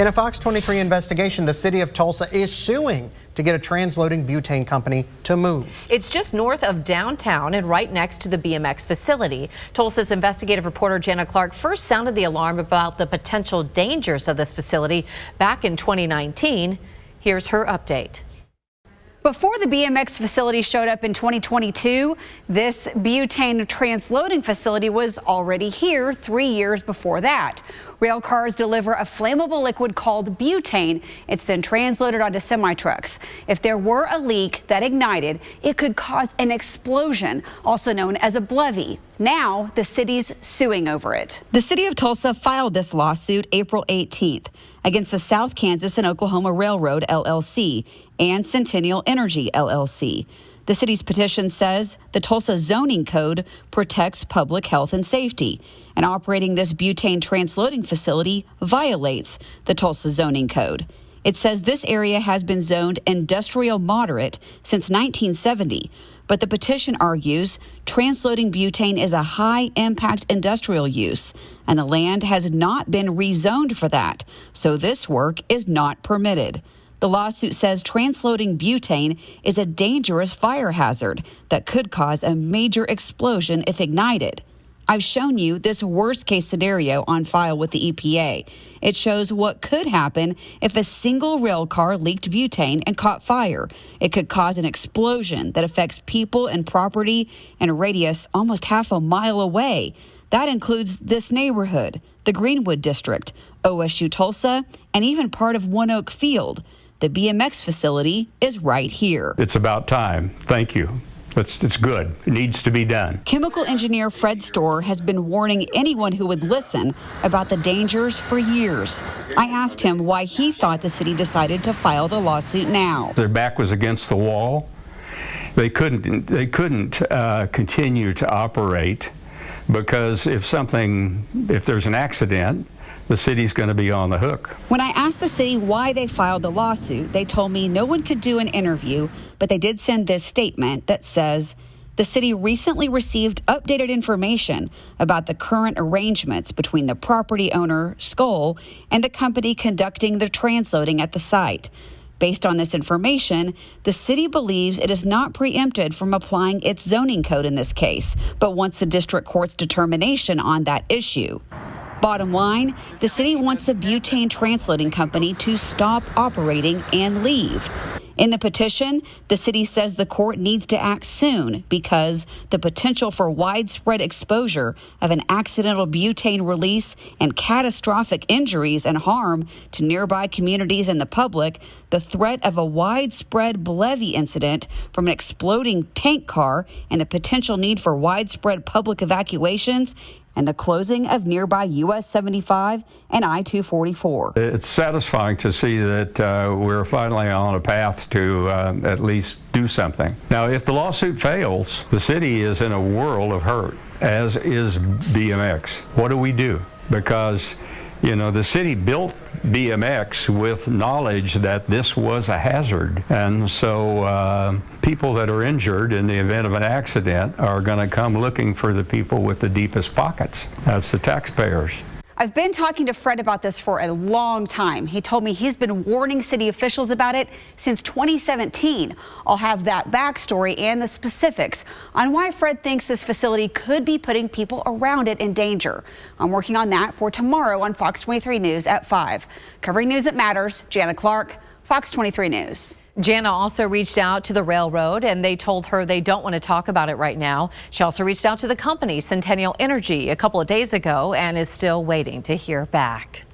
In a Fox 23 investigation, the City of Tulsa is suing to get a transloading butane company to move. It's just north of downtown and right next to the BMX facility. Tulsa's investigative reporter Jana Clark first sounded the alarm about the potential dangers of this facility back in 2019. Here's her update. Before the BMX facility showed up in 2022, this butane transloading facility was already here 3 years before that. Rail cars deliver a flammable liquid called butane. It's then transloaded onto semi-trucks. If there were a leak that ignited, it could cause an explosion, also known as a BLEVE. Now, the city's suing over it. The City of Tulsa filed this lawsuit April 18th against the South Kansas and Oklahoma Railroad, LLC, and Centennial Energy, LLC. The city's petition says the Tulsa zoning code protects public health and safety, and operating this butane transloading facility violates the Tulsa zoning code. It says this area has been zoned industrial moderate since 1970, but the petition argues transloading butane is a high-impact industrial use, and the land has not been rezoned for that, so this work is not permitted. The lawsuit says transloading butane is a dangerous fire hazard that could cause a major explosion if ignited. I've shown you this worst-case scenario on file with the EPA. It shows what could happen if a single rail car leaked butane and caught fire. It could cause an explosion that affects people and property in a radius almost half a mile away. That includes this neighborhood, the Greenwood District, OSU Tulsa, and even part of One Oak Field. The BMX facility is right here. It's about time. Thank you. It's good. It needs to be done. Chemical engineer Fred Storer has been warning anyone who would listen about the dangers for years. I asked him why he thought the city decided to file the lawsuit now. Their back was against the wall. They couldn't continue to operate because if there's an accident, the city's going to be on the hook. When I asked the city why they filed the lawsuit, they told me no one could do an interview, but they did send this statement that says, the city recently received updated information about the current arrangements between the property owner, Skoll, and the company conducting the transloading at the site. Based on this information, the city believes it is not preempted from applying its zoning code in this case, but wants the district court's determination on that issue. Bottom line, the city wants the butane transloading company to stop operating and leave. In the petition, the city says the court needs to act soon because the potential for widespread exposure of an accidental butane release and catastrophic injuries and harm to nearby communities and the public, the threat of a widespread BLEVE incident from an exploding tank car, and the potential need for widespread public evacuations, and the closing of nearby US 75 and I-244. It's satisfying to see that we're finally on a path to at least do something. Now, if the lawsuit fails, the city is in a world of hurt, as is BMX. What do we do? Because, you know, the city built BMX with knowledge that this was a hazard. And so people that are injured in the event of an accident are going to come looking for the people with the deepest pockets. That's the taxpayers. I've been talking to Fred about this for a long time. He told me he's been warning city officials about it since 2017. I'll have that backstory and the specifics on why Fred thinks this facility could be putting people around it in danger. I'm working on that for tomorrow on Fox 23 News at 5. Covering news that matters, Jana Clark, Fox 23 News. Jana also reached out to the railroad and they told her they don't want to talk about it right now. She also reached out to the company, Centennial Energy, a couple of days ago and is still waiting to hear back.